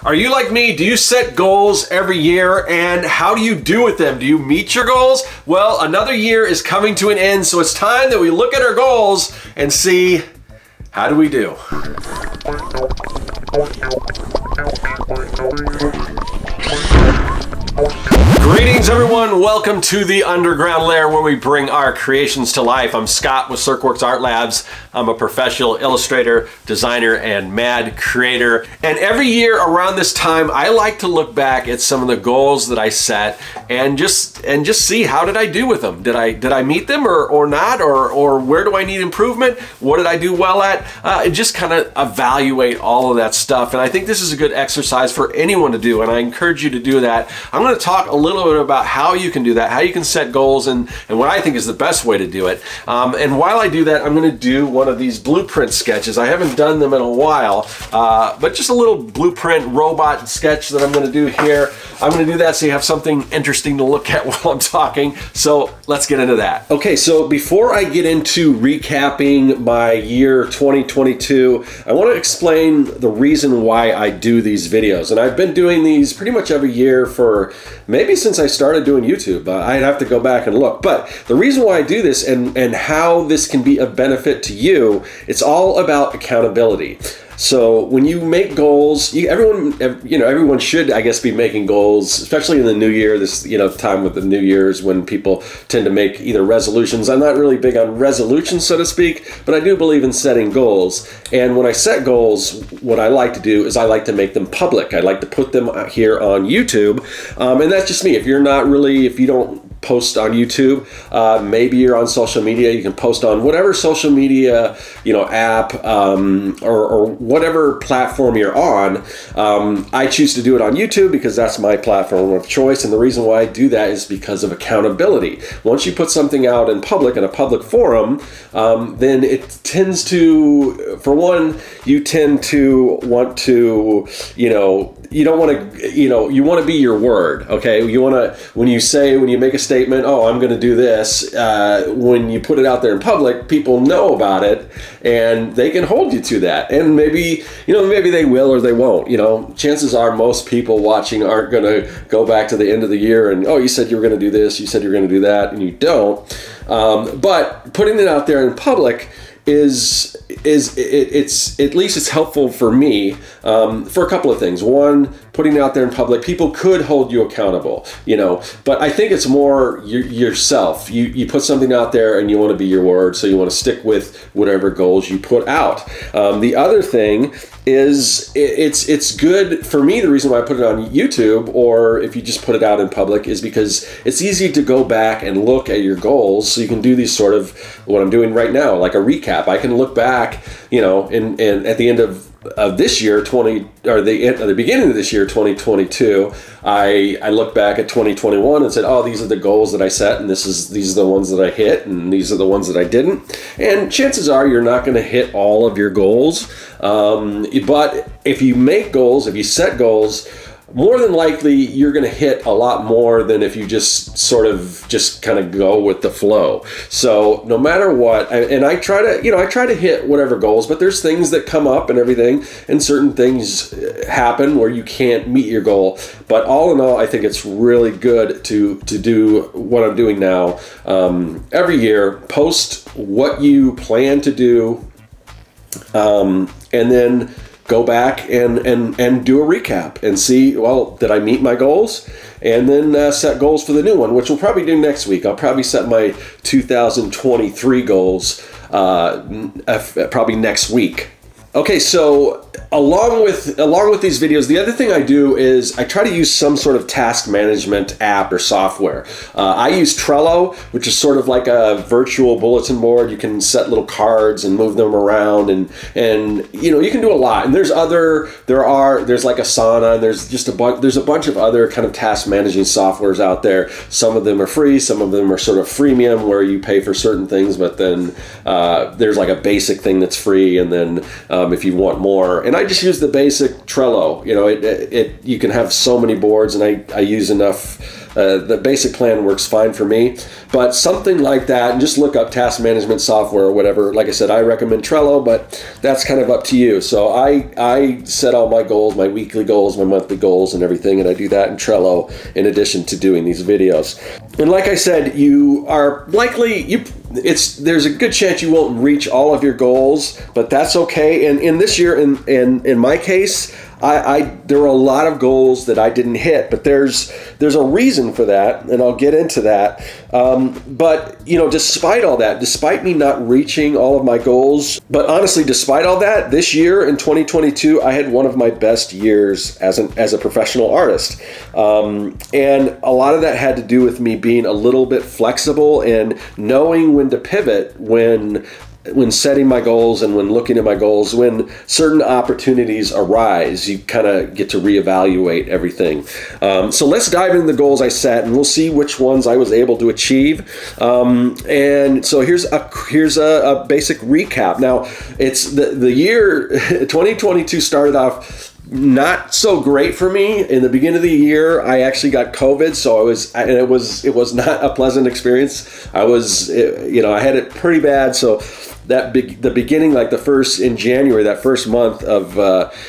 Are you like me? Do you set goals every year, and how do you do with them? Do you meet your goals? Well, another year is coming to an end, so it's time that we look at our goals and see, how do we do? Greetings everyone, welcome to the underground lair where we bring our creations to life. I'm Scott with Serkworks Art Labs. I'm a professional illustrator, designer, and mad creator. And every year around this time, I like to look back at some of the goals that I set and just see how did I do with them. Did I meet them or not, or where do I need improvement? What did I do well at? And just kind of evaluate all of that stuff. And I think this is a good exercise for anyone to do, and I encourage you to do that. I'm going to talk a little bit about how you can do that, how you can set goals, and what I think is the best way to do it. And while I do that, I'm going to do one of these blueprint sketches. I haven't done them in a while, but just a little blueprint robot sketch that I'm going to do here. I'm going to do that so you have something interesting to look at while I'm talking. So let's get into that. Okay, so before I get into recapping my year 2022, I want to explain the reason why I do these videos. And I've been doing these pretty much every year for maybe since I started doing YouTube. I'd have to go back and look. But the reason why I do this and how this can be of benefit to you, it's all about accountability. So when you make goals, everyone should, I guess, be making goals, especially in the new year. This, time with the New Year's when people tend to make either resolutions. I'm not really big on resolutions, so to speak, but I do believe in setting goals. And when I set goals, what I like to do is I like to make them public. I like to put them here on YouTube, and that's just me. If you don't post on YouTube, maybe you're on social media, you can post on whatever social media app or whatever platform you're on. I choose to do it on YouTube because that's my platform of choice, and the reason why I do that is because of accountability. Once you put something out in public, in a public forum, then it tends to, for one, you tend to want to, you don't want to, you want to be your word, okay? You want to, when you make a statement, oh, I'm going to do this, when you put it out there in public, people know about it and they can hold you to that. And maybe they will or they won't. Chances are most people watching aren't going to go back to the end of the year and, oh, you said you were going to do this, you said you're going to do that, and you don't. But putting it out there in public it's at least it's helpful for me for a couple of things. One, putting it out there in public, people could hold you accountable, but I think it's more yourself. You put something out there and you want to be your word, so you want to stick with whatever goals you put out. The other thing is it's good for me. The reason why I put it on YouTube, or if you just put it out in public, is because it's easy to go back and look at your goals, so you can do these sort of what I'm doing right now, like a recap. I can look back, and at the end of this year, at the beginning of this year, 2022, I look back at 2021 and said, oh, these are the goals that I set, and these are the ones that I hit, and these are the ones that I didn't. And chances are you're not going to hit all of your goals, but if you make goals, if you set goals, more than likely you're going to hit a lot more than if you just kind of go with the flow. So no matter what, and I try to hit whatever goals, but there's things that come up and everything, and certain things happen where you can't meet your goal. But all in all, I think it's really good to do what I'm doing now. Every year, post what you plan to do, and then go back and do a recap and see, well, did I meet my goals? And then set goals for the new one, which we'll probably do next week. I'll probably set my 2023 goals probably next week. Okay, so along with these videos, the other thing I do is I try to use some sort of task management app or software. I use Trello, which is sort of like a virtual bulletin board. You can set little cards and move them around, and you can do a lot. And there's like Asana, and there's a bunch of other kind of task managing softwares out there. Some of them are free, some of them are sort of freemium where you pay for certain things, but then there's like a basic thing that's free, and then if you want more. And I just use the basic Trello. You know, you can have so many boards, and I use enough. The basic plan works fine for me, but something like that, and just look up task management software or whatever. Like I said, I recommend Trello, but that's kind of up to you. So I set all my goals, my weekly goals, my monthly goals, and everything, and I do that in Trello in addition to doing these videos. And like I said, you are likely, there's a good chance you won't reach all of your goals, but that's okay. And in this year, in my case, there were a lot of goals that I didn't hit, but there's a reason for that, and I'll get into that. But you know, despite all that, despite me not reaching all of my goals, but honestly, despite all that, this year in 2022, I had one of my best years as a professional artist, and a lot of that had to do with me being a little bit flexible and knowing when to pivot when setting my goals and when looking at my goals. When certain opportunities arise, you kind of get to reevaluate everything. So let's dive into the goals I set, and we'll see which ones I was able to achieve. And so here's a basic recap. Now, it's the year 2022 started off not so great for me. In the beginning of the year, I actually got COVID, so it was not a pleasant experience. I had it pretty bad. So the beginning, like in January, that first month of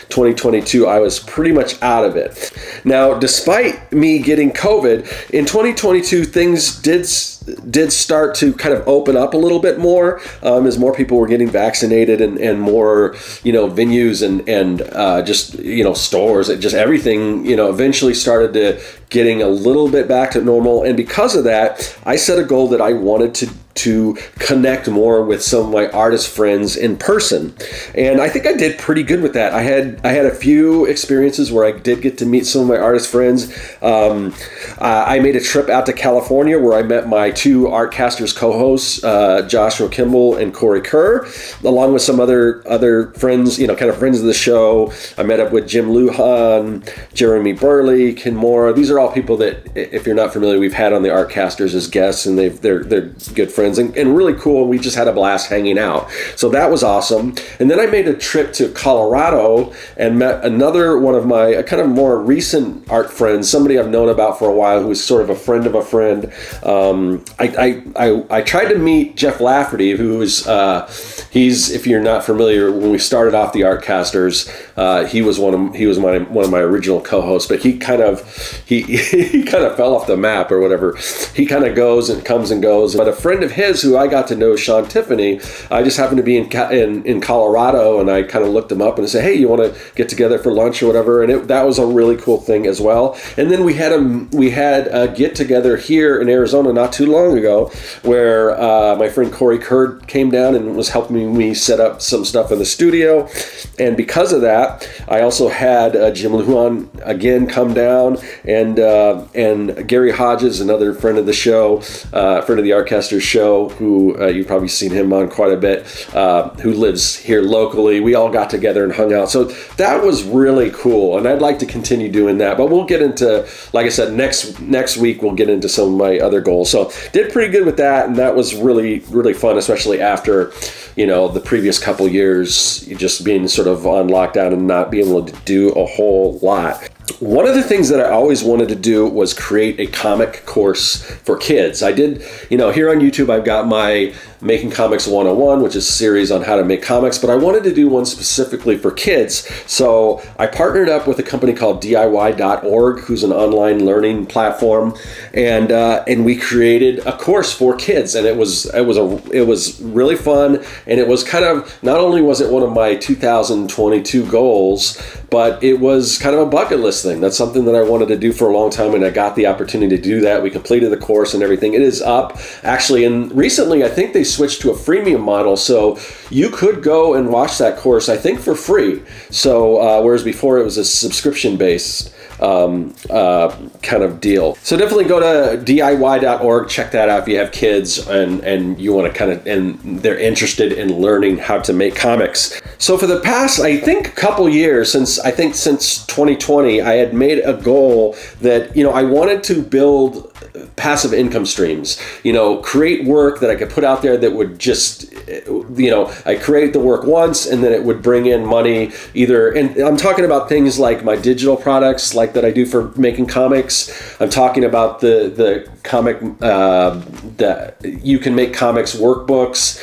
2022, I was pretty much out of it. Now, despite me getting COVID, in 2022, things did start to kind of open up a little bit more as more people were getting vaccinated, and more, venues and just, stores, just everything, eventually started to getting a little bit back to normal. And because of that, I set a goal that I wanted to connect more with some of my artist friends in person, and I think I did pretty good with that. I had a few experiences where I did get to meet some of my artist friends. I made a trip out to California where I met my two Artcasters co-hosts, Joshua Kimball and Corey Kerr, along with some other friends, kind of friends of the show. I met up with Jim Lujan, Jeremy Burley, Ken Mora. These are all people that, if you're not familiar, we've had on the Artcasters as guests, and they're good friends and really cool. And we just had a blast hanging out. So that was awesome. And then I made a trip to Colorado and met another one of my kind of more recent art friends, somebody I've known about for a while, who was sort of a friend of a friend. I tried to meet Jeff Lafferty, who is he's, if you're not familiar, when we started off the Artcasters, he was one of my original co-hosts, but he kind of fell off the map or whatever. He kind of goes and comes and goes. But a friend of his who I got to know, Sean Tiffany, I just happened to be in Colorado, and I kind of looked him up and said, hey, you want to get together for lunch or whatever? And that was a really cool thing as well. And then we had a get together here in Arizona not too long ago, where my friend Corey Kerr came down and was helping me set up some stuff in the studio. And because of that, I also had Jim Lujan again come down, and Gary Hodges, another friend of the show, friend of the Artcasters show, who you've probably seen him on quite a bit, who lives here locally. We all got together and hung out. So that was really cool, and I'd like to continue doing that. But we'll get into, like I said, next week we'll get into some of my other goals. So did pretty good with that, and that was really, really fun, especially after, the previous couple years just being sort of on lockdown and not being able to do a whole lot. One of the things that I always wanted to do was create a comic course for kids. I did, here on YouTube, I've got my Making Comics 101, which is a series on how to make comics, but I wanted to do one specifically for kids. So I partnered up with a company called DIY.org, who's an online learning platform, and we created a course for kids, and it was really fun, and it was kind of, not only was it one of my 2022 goals, but it was kind of a bucket list thing. That's something that I wanted to do for a long time, and I got the opportunity to do that. We completed the course and everything. It is up, actually, and recently I think they switched to a freemium model, so you could go and watch that course, I think, for free. So whereas before it was a subscription-based kind of deal. So definitely go to DIY.org, check that out if you have kids and you want to and they're interested in learning how to make comics. So for the past, I think, couple years, since 2020, I had made a goal that, I wanted to build passive income streams, create work that I could put out there that would just I create the work once, and then it would bring in money either, and I'm talking about things like my digital products, like that I do for making comics. I'm talking about the comic, that you can make comics workbooks,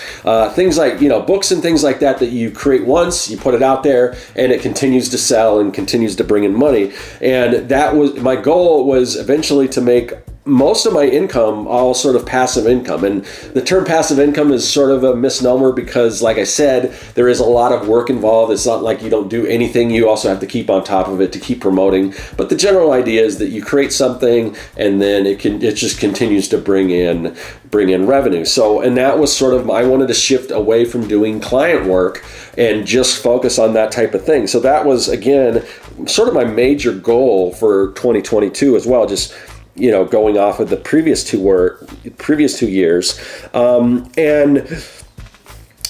things like, books and things like that you create once, you put it out there, and it continues to sell and continues to bring in money. And that was my goal, was eventually to make most of my income all sort of passive income. And the term passive income is sort of a misnomer because, like I said, there is a lot of work involved. It's not like you don't do anything. You also have to keep on top of it to keep promoting. But the general idea is that you create something, and then it just continues to bring in revenue. So, and that was sort of, I wanted to shift away from doing client work and just focus on that type of thing. So that was, again, sort of my major goal for 2022 as well, just going off of the previous 2 years. And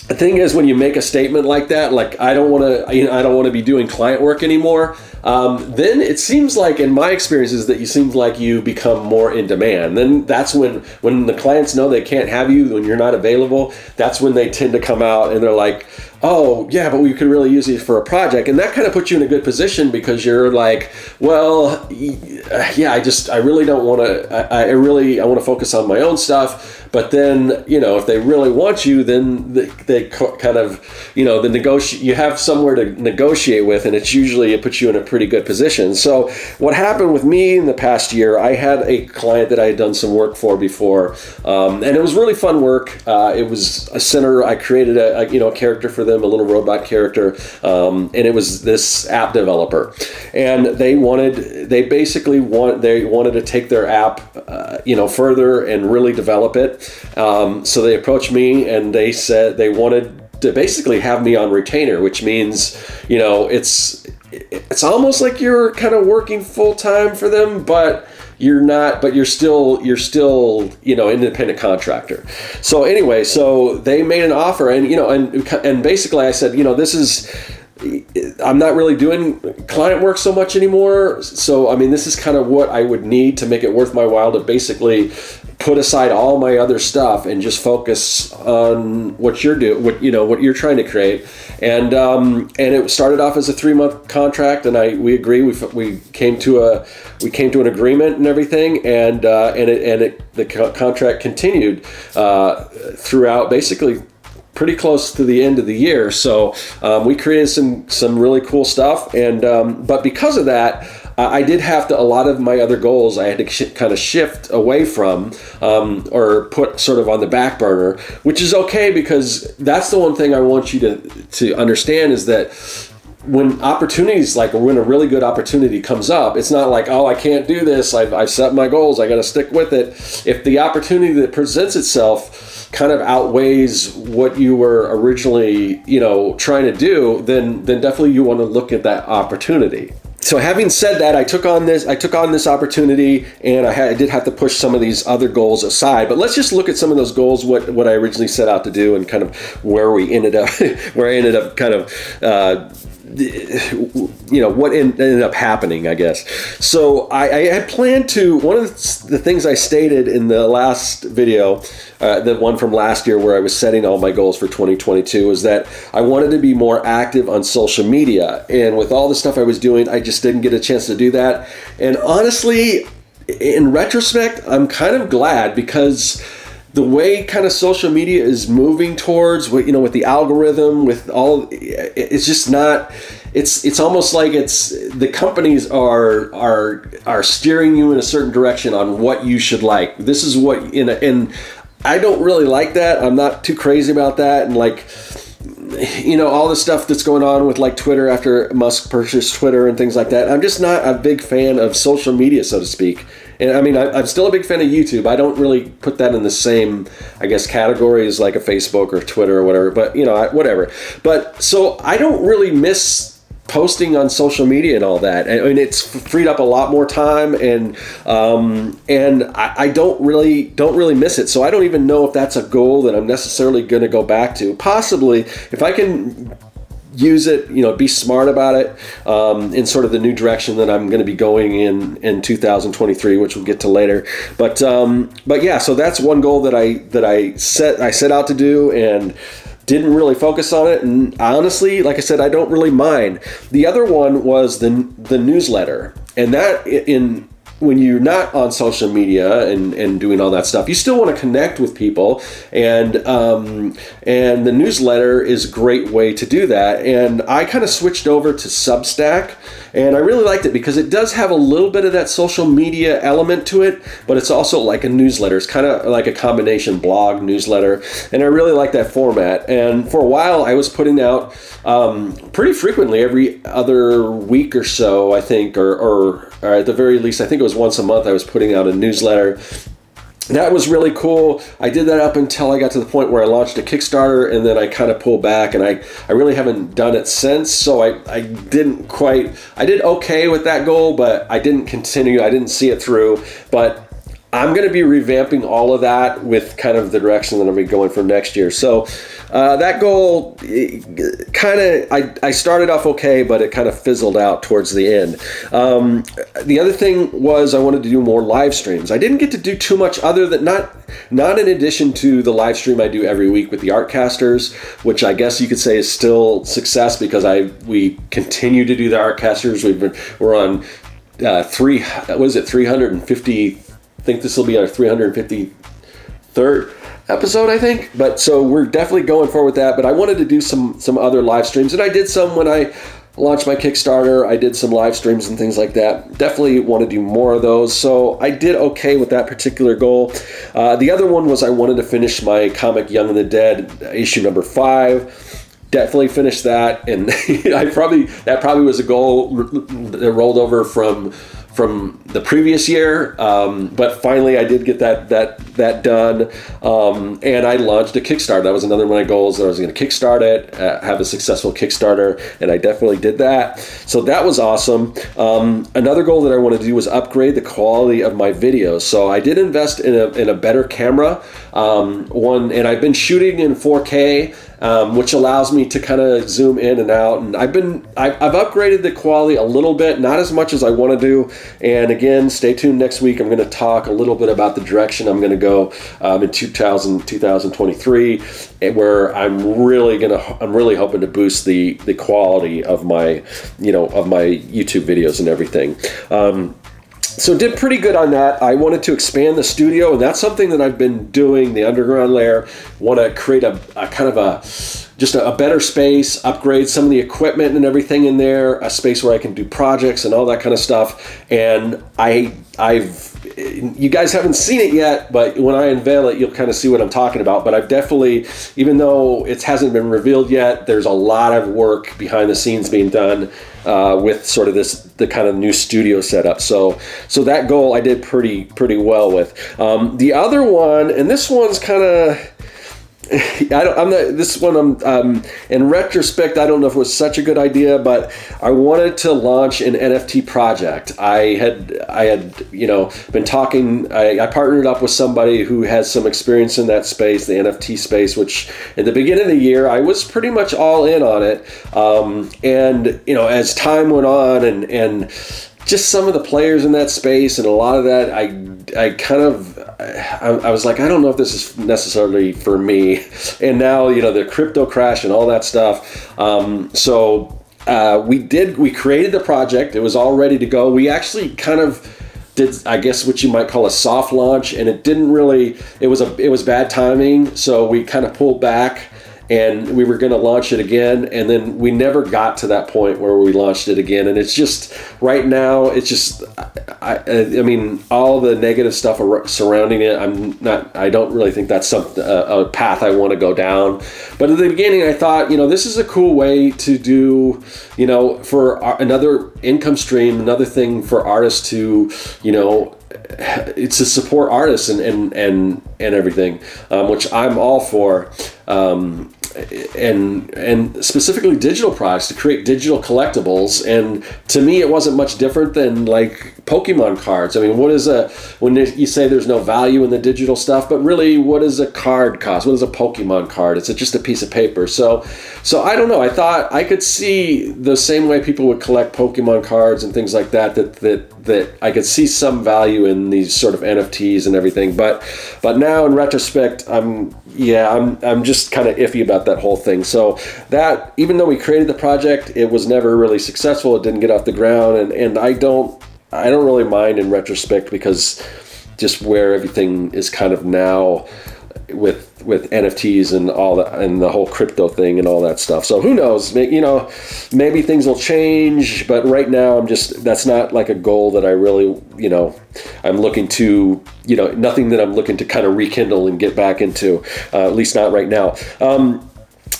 the thing is, when you make a statement like that, like I don't want to be doing client work anymore, then it seems like, in my experiences, that you become more in demand. Then that's when the clients know they can't have you, when you're not available, that's when they tend to come out and they're like, oh yeah, but we could really use these for a project. And that kind of puts you in a good position, because you're like, well, yeah, I really don't want to, I want to focus on my own stuff. But then, if they really want you, then they kind of, you have somewhere to negotiate with, and it puts you in a pretty good position. So what happened with me in the past year, I had a client that I had done some work for before, and it was really fun work. It was a center. I created a character for them, a little robot character, and it was this app developer, and they wanted to take their app, further and really develop it. So they approached me, and they said they wanted to basically have me on retainer, which means, it's almost like you're kind of working full time for them, but you're not, but you're still, independent contractor. So anyway, so they made an offer, and, and basically I said, I'm not really doing client work so much anymore. So, this is kind of what I would need to make it worth my while to basically put aside all my other stuff and just focus on what you're doing, what you're trying to create. And it started off as a 3-month contract, and we agreed. We came to an agreement and everything, and the contract continued throughout, basically pretty close to the end of the year. So we created some really cool stuff, and but because of that, I did have to, a lot of my other goals I had to kind of shift away from, or put sort of on the back burner, which is okay, because that's the one thing I want you to understand, is that when opportunities, like when a really good opportunity comes up, it's not like, oh, I can't do this, I've set my goals, I got to stick with it. If the opportunity that presents itself kind of outweighs what you were originally, trying to do, then definitely you want to look at that opportunity. So having said that, I took on this opportunity, and I did have to push some of these other goals aside. But let's just look at some of those goals, what I originally set out to do, and kind of where I ended up kind of what ended up happening, I guess. So I had planned to, one of the things I stated in the last video, the one from last year where I was setting all my goals for 2022, is that I wanted to be more active on social media. And with all the stuff I was doing, I just didn't get a chance to do that. And honestly, in retrospect, I'm kind of glad, because the way kind of social media is moving towards, with the algorithm, with all, it's just not, it's almost like the companies are steering you in a certain direction on what you should like. This is what, and I don't really like that. I'm not too crazy about that. And all the stuff that's going on with like Twitter after Musk purchased Twitter and things like that. I'm just not a big fan of social media, so to speak. And I'm still a big fan of YouTube. I don't really put that in the same, I guess, category as like a Facebook or Twitter or whatever, but whatever. But so I don't really miss posting on social media and all that. It's freed up a lot more time, and I don't really miss it. So I don't even know if that's a goal that I'm necessarily going to go back to. Possibly, if I can use it, be smart about it, in sort of the new direction that I'm going to be going in 2023, which we'll get to later. But yeah, so that's one goal that I set out to do, and didn't really focus on it, and honestly, like I said, I don't really mind. The other one was the newsletter, and that when you're not on social media and doing all that stuff, you still want to connect with people, and the newsletter is a great way to do that. And I kind of switched over to Substack, and I really liked it because it does have a little bit of that social media element to it, but it's also like a newsletter. It's kind of like a combination blog newsletter, and I really like that format. And for a while, I was putting out pretty frequently, every other week or so, I think, or at the very least, I think it was once a month, I was putting out a newsletter. That was really cool. I did that up until I got to the point where I launched a Kickstarter, and then I kind of pulled back, and I really haven't done it since. So I did okay with that goal, but I didn't continue. I didn't see it through. But I'm going to be revamping all of that with kind of the direction that I'm going to be going for next year. So that goal, I started off okay, but it kind of fizzled out towards the end. The other thing was I wanted to do more live streams. I didn't get to do too much other than not in addition to the live stream I do every week with the Artcasters, which I guess you could say is still success because we continue to do the Artcasters. We're on 350. I think this will be our 353rd episode, I think. But so we're definitely going forward with that. But I wanted to do some other live streams, and I did some when I launched my Kickstarter. I did some live streams and things like that. Definitely want to do more of those. So I did okay with that particular goal. The other one was I wanted to finish my comic Young and the Dead issue number 5. Definitely finished that, and that probably was a goal that rolled over from the previous year, but finally I did get that done, and I launched a Kickstarter. That was another one of my goals, that I was going to kickstart it, have a successful Kickstarter, and I definitely did that. So that was awesome. Another goal that I wanted to do was upgrade the quality of my videos. So I did invest in a better camera, and I've been shooting in 4K. Which allows me to kind of zoom in and out, and I've upgraded the quality a little bit, not as much as I want to do. And again, stay tuned next week. I'm going to talk a little bit about the direction I'm going to go in 2023, where I'm really hoping to boost the quality of my YouTube videos and everything. So did pretty good on that. I wanted to expand the studio, and that's something that I've been doing, the underground layer. Want to create a kind of just a better space, upgrade some of the equipment and everything in there, a space where I can do projects and all that kind of stuff. And you guys haven't seen it yet, but when I unveil it, you'll kind of see what I'm talking about. But I've definitely, even though it hasn't been revealed yet, there's a lot of work behind the scenes being done with sort of the kind of new studio setup. So that goal I did pretty well with. The other one, and this one's kind of, in retrospect, I don't know if it was such a good idea, but I wanted to launch an NFT project. I had been talking. I partnered up with somebody who has some experience in that space, the NFT space, which at the beginning of the year I was pretty much all in on it. And as time went on, and just some of the players in that space and a lot of that, I was like, I don't know if this is necessarily for me. And now, the crypto crash and all that stuff. We created the project. It was all ready to go. We actually kind of did, I guess, what you might call a soft launch, and it was bad timing. So we kind of pulled back, and we were going to launch it again, and then we never got to that point where we launched it again. And it's just, right now, it's just, I mean, all the negative stuff surrounding it, I don't really think that's a path I want to go down. But at the beginning, I thought, this is a cool way to do, for another income stream, another thing for artists to, it's to support artists and everything, which I'm all for, and specifically digital products, to create digital collectibles. And to me, it wasn't much different than like Pokemon cards. I mean, what is when you say there's no value in the digital stuff, but really, what does a card cost? What is a Pokemon card? It's just a piece of paper. So I don't know. I thought I could see the same way people would collect Pokemon cards and things like that, that I could see some value in these sort of NFTs and everything. But now in retrospect, I'm just kind of iffy about that whole thing. So that, even though we created the project, it was never really successful. It didn't get off the ground, and I don't really mind in retrospect, because just where everything is kind of now with NFTs and all that, and the whole crypto thing and all that stuff. So who knows? Maybe things will change, but right now that's not like a goal that I really, I'm looking to, nothing that I'm looking to kind of rekindle and get back into, at least not right now.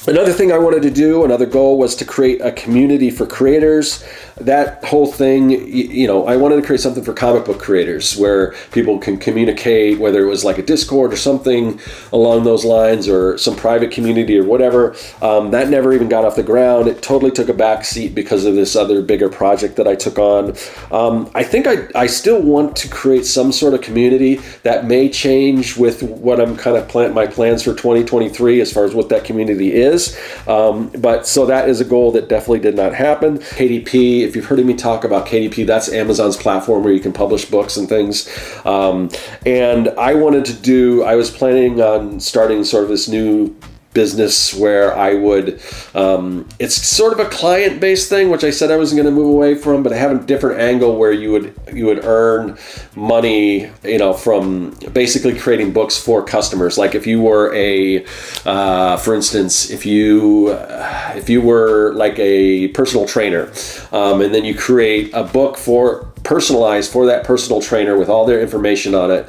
Another thing I wanted to do, another goal, was to create a community for creators. That whole thing, I wanted to create something for comic book creators where people can communicate, whether it was like a Discord or something along those lines, or some private community or whatever. That never even got off the ground. It totally took a back seat because of this other bigger project that I took on. I think I still want to create some sort of community. That may change with what I'm kind of my plans for 2023 as far as what that community is. But so that is a goal that definitely did not happen. KDP, if you've heard me talk about KDP, that's Amazon's platform where you can publish books and things. And I was planning on starting sort of this new business where I would, it's sort of a client-based thing, which I said I wasn't going to move away from, but I have a different angle where you would earn money, from basically creating books for customers. Like if you were for instance, if you were like a personal trainer, and then you create a book personalized for that personal trainer with all their information on it,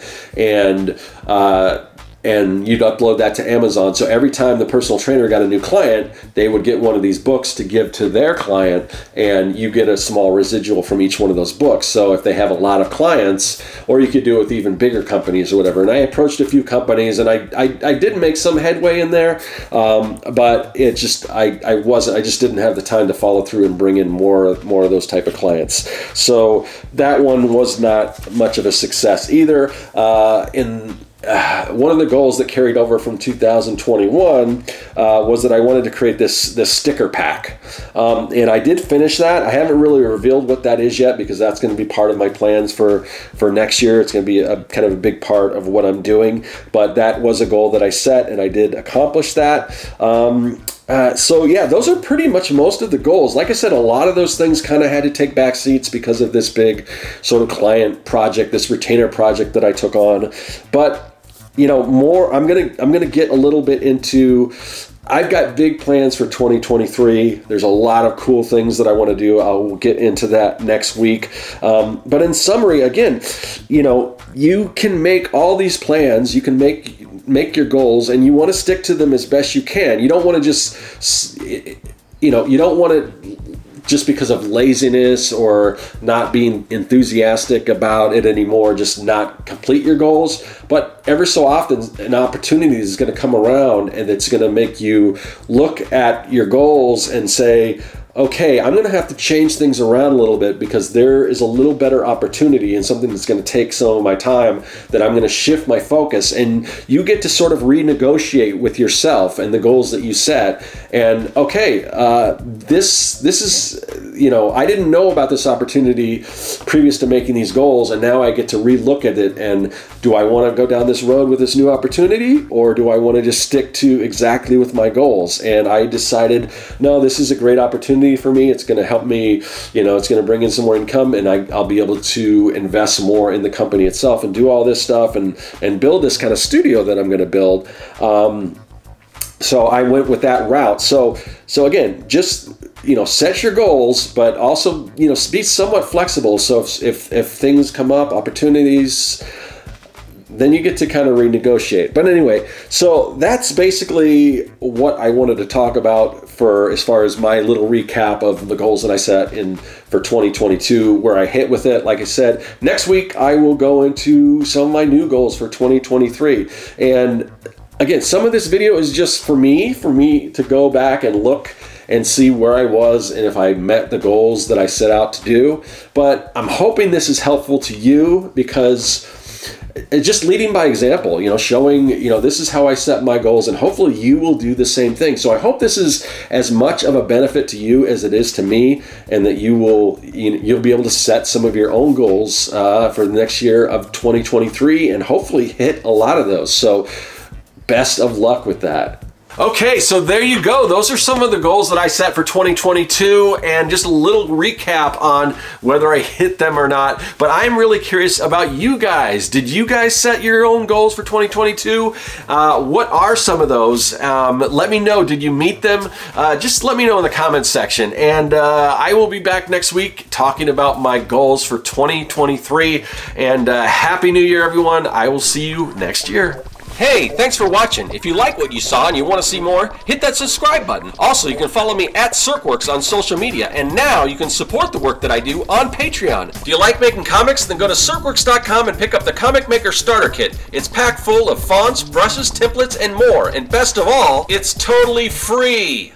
and you'd upload that to Amazon. So every time the personal trainer got a new client, they would get one of these books to give to their client, and you get a small residual from each one of those books. So if they have a lot of clients, or you could do it with even bigger companies or whatever. And I approached a few companies, and I did make some headway in there, but it just, I just didn't have the time to follow through and bring in more of those type of clients. So that one was not much of a success either. One of the goals that carried over from 2021 was that I wanted to create this sticker pack, and I did finish that. I haven't really revealed what that is yet, because that's going to be part of my plans for next year. It's going to be a kind of a big part of what I'm doing, but that was a goal that I set, and I did accomplish that. So yeah, those are pretty much most of the goals. Like I said, a lot of those things kind of had to take back seats because of this big sort of client project, this retainer project that I took on. But I'm gonna get a little bit into, I've got big plans for 2023. There's a lot of cool things that I want to do. I'll get into that next week. But in summary, again, you can make all these plans, you can make your goals, and you want to stick to them as best you can. You don't want to just, you don't want to, just because of laziness or not being enthusiastic about it anymore, just not complete your goals. But ever so often, an opportunity is going to come around, and it's going to make you look at your goals and say, okay, I'm going to have to change things around a little bit, because there is a little better opportunity and something that's going to take some of my time, that I'm going to shift my focus. And you get to sort of renegotiate with yourself and the goals that you set. And okay, this is, I didn't know about this opportunity previous to making these goals, and now I get to relook at it. And do I want to go down this road with this new opportunity, or do I want to just stick to exactly with my goals? And I decided, no, this is a great opportunity for me. It's going to help me, it's going to bring in some more income, and I'll be able to invest more in the company itself and do all this stuff and build this kind of studio that I'm going to build. So I went with that route. So again, just, set your goals, but also, be somewhat flexible. So if things come up, opportunities, then you get to kind of renegotiate. But anyway, so that's basically what I wanted to talk about for as far as my little recap of the goals that I set for 2022, where I hit with it. Like I said, next week I will go into some of my new goals for 2023. And again, some of this video is just for me to go back and look and see where I was and if I met the goals that I set out to do. But I'm hoping this is helpful to you, because it's just leading by example, showing, this is how I set my goals, and hopefully you will do the same thing. So I hope this is as much of a benefit to you as it is to me, and that you'll be able to set some of your own goals for the next year of 2023 and hopefully hit a lot of those. So best of luck with that. Okay, so there you go. Those are some of the goals that I set for 2022, and just a little recap on whether I hit them or not. But I'm really curious about you guys. Did you guys set your own goals for 2022? What are some of those? Let me know. Did you meet them? Just let me know in the comments section. And I will be back next week talking about my goals for 2023. And Happy New Year, everyone. I will see you next year. Hey, thanks for watching. If you like what you saw and you want to see more, hit that subscribe button. Also, you can follow me at Serkworks on social media, and now you can support the work that I do on Patreon. Do you like making comics? Then go to Serkworks.com and pick up the Comic Maker Starter Kit. It's packed full of fonts, brushes, templates, and more. And best of all, it's totally free.